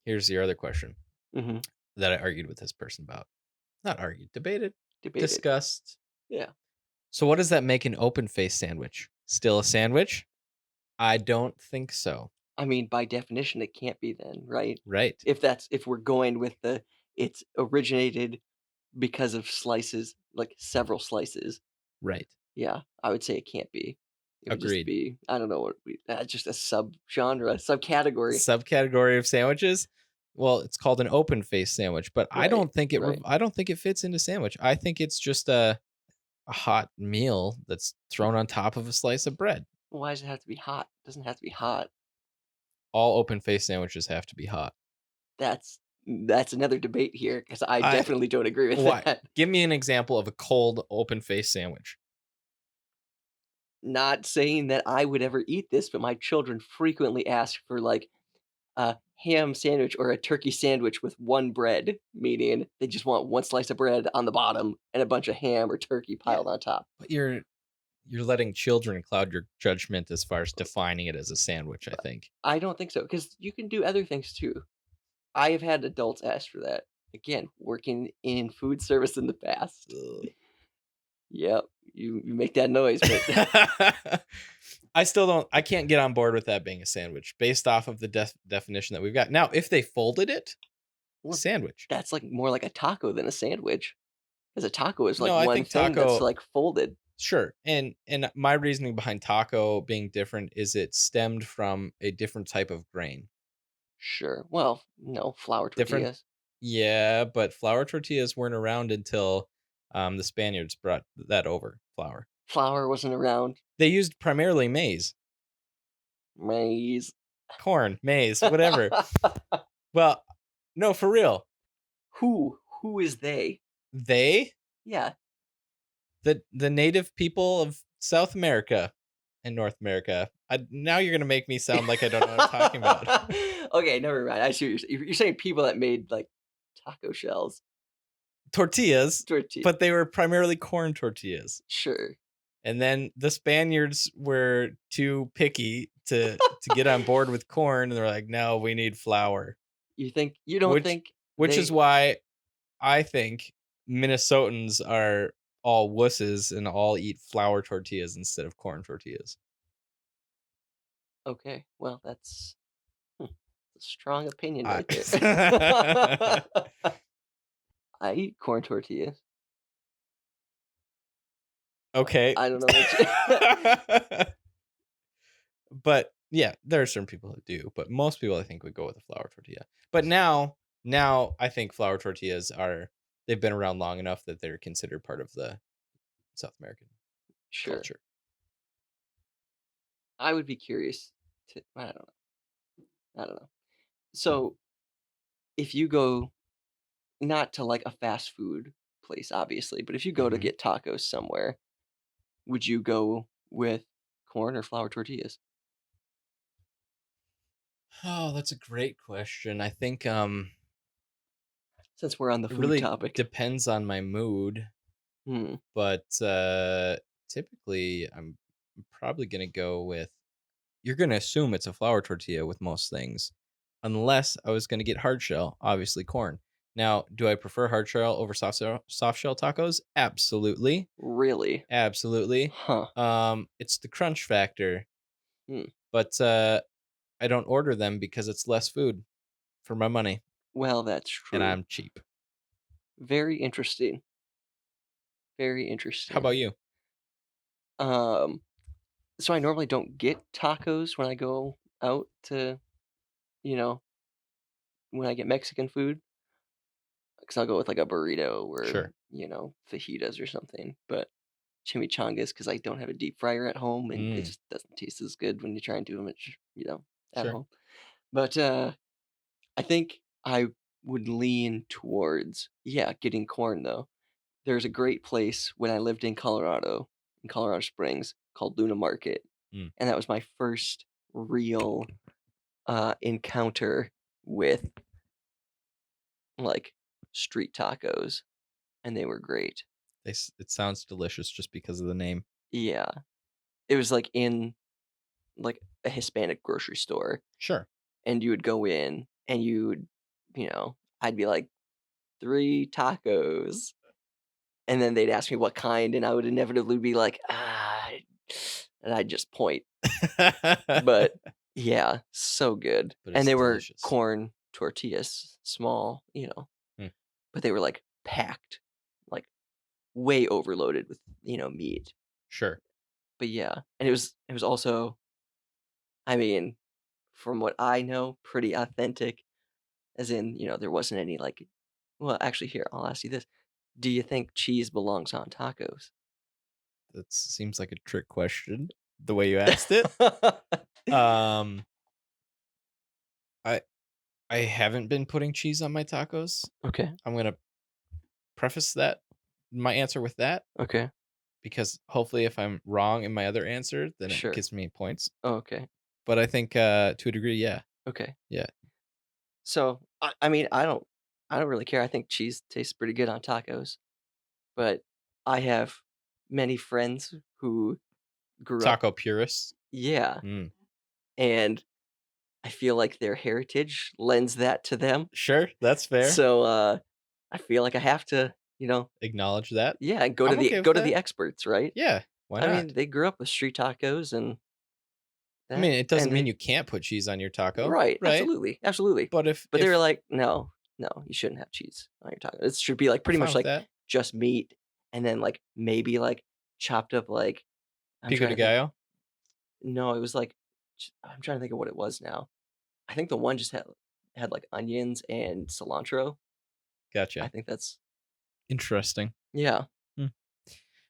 here's your other question Mm-hmm. that I argued with this person about. Not argued, debated, Debated. discussed. Yeah. So what does that make an open face sandwich? Still a sandwich? I don't think so. I mean, by definition, it can't be then, right? Right. If we're going with it's originated because of slices, like several slices. Right. Yeah, I would say it can't be. It would just Agreed. be, I don't know what just a subgenre, subcategory. Subcategory of sandwiches? Well, it's called an open face sandwich, but I Right, don't think it right. I don't think it fits into sandwich. I think it's just a hot meal that's thrown on top of a slice of bread. Why does it have to be hot? It doesn't have to be hot. All open face sandwiches have to be hot. That's that's another debate here because I I definitely don't agree with Why? that. Give me an example of a cold open face sandwich. Not saying that I would ever eat this, but my children frequently ask for like a ham sandwich or a turkey sandwich with one bread, meaning they just want one slice of bread on the bottom and a bunch of ham or turkey Yeah, piled on top. but you're letting children cloud your judgment as far as defining it as a sandwich, I think. I don't think so because you can do other things too. I have had adults ask for that. Again, working in food service in the past. Ugh. Yep, you make that noise, but I can't get on board with that being a sandwich based off of the definition that we've got. Now, if they folded it, well, sandwich. that's like more like a taco than a sandwich. Because a taco is like No, I one think thing that's taco, like folded. sure. And my reasoning behind taco being different is it stemmed from a different type of grain. Sure. Well, no, flour Different, tortillas. yeah, but flour tortillas weren't around until the Spaniards brought that over, flour. Flour wasn't around. They used primarily maize, Maize. corn, maize, whatever. Well, no, for real. Who is they? They, Yeah. the native people of South America and North America. Now you're gonna make me sound like I don't know what I'm talking about. Okay, never mind. I see what you're saying. You're saying people that made like taco shells, Tortillas, tortilla. but they were primarily corn tortillas. Sure. And then the Spaniards were too picky to get on board with corn, and they're like, "No, we need flour." You don't Which think which they is why I think Minnesotans are all wusses and all eat flour tortillas instead of corn tortillas. okay, well, that's a strong opinion I right there. I eat corn tortillas. Okay. I don't know what you But yeah, there are certain people who do, but most people I think would go with a flour tortilla. But now I think flour tortillas they've been around long enough that they're considered part of the South American Sure. culture. I would be curious to I don't know. I don't know. So, if you go not to like a fast food place, obviously, but if you go to Mhm. get tacos somewhere, would you go with corn or flour tortillas? Oh, that's a great question. I think Since we're on the it food really topic. depends on my mood, Hmm. but typically I'm probably going to go with you're going to assume it's a flour tortilla with most things, unless I was going to get hard shell, obviously corn. Now, do I prefer hard shell over soft shell tacos? Absolutely. Really? Absolutely. Huh. It's the crunch factor, Hmm. but I don't order them because it's less food for my money Well, that's and true. I'm cheap. Very interesting. Very How interesting. about you? Um, so I normally don't get tacos when I go out to, you know, when I get Mexican food. Because I'll go with like a burrito or, Sure. fajitas or something. But chimichangas, because I don't have a deep fryer at home and it Mm, just doesn't taste as good when you try and do them at sure. home. But I think I would lean towards, yeah, getting corn though. There's a great place when I lived in Colorado Springs, called Luna Market. Mm. And that was my first real encounter with like street tacos, and they were great. It sounds delicious just because of the name. Yeah. It was like in like a Hispanic grocery store, Sure. and you would go in and I'd be like, 3 tacos. And then they'd ask me what kind, and I would inevitably be like, and I'd just point. But yeah, so good. But And it's they were delicious. corn tortillas, small, but they were like packed, like way overloaded with, meat. Sure. But yeah, and it was also, I mean, from what I know, pretty authentic. As in, there wasn't any like, well, actually, here, I'll ask you this. Do you think cheese belongs on tacos? That seems like a trick question, the way you asked it. Um, I I haven't been putting cheese on my tacos. Okay. I'm gonna preface my answer with that, Okay. because hopefully if I'm wrong in my other answer, then Sure. it gives me points. Oh, okay. But I think to a degree, yeah. Okay. Yeah. So, I mean, I don't really care. I think cheese tastes pretty good on tacos, but I have many friends who grew up, Taco purists. yeah, Mm. and I feel like their heritage lends that to them. Sure, that's fair. So, I feel like I have to, Acknowledge that. yeah, go to I'm okay with the that. experts, right? Yeah, why I not? mean, they grew up with street tacos and I that, mean, it doesn't and mean they, you can't put cheese on your taco, right, right? absolutely, absolutely. But But they were like, no, no, you shouldn't have cheese on your taco. It should be like I'm pretty fine much with like that. just meat, and then like maybe like chopped up like I'm Pico trying de to think. gallo. No, it was like I'm trying to think of what it was now. I think the one just had like onions and cilantro. I Gotcha. think that's Interesting. yeah.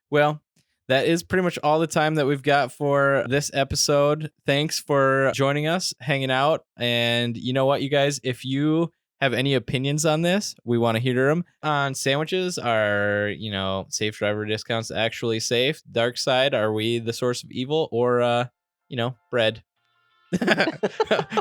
Well, that is pretty much all the time that we've got for this episode. Thanks for joining us, hanging out. And you know what, you guys, if you have any opinions on this, we want to hear them. On sandwiches, are, safe driver discounts actually safe? Dark side, are we the source of evil? Or, bread?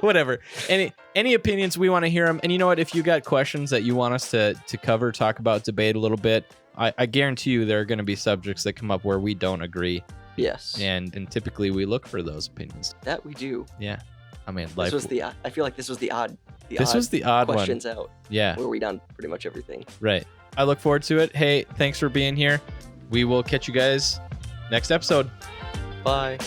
Whatever. Any opinions, we want to hear them. And you know what, if you got questions that you want us to cover, talk about, debate a little bit, I guarantee you there are going to be subjects that come up where we don't agree, Yes. and typically we look for those opinions. That we do. Yeah, I mean, This was the I feel like this was the odd this was the odd one. questions out Yeah, where we done pretty much everything. right. I look forward to it. Hey, thanks for being here. We will catch you guys next episode. Bye.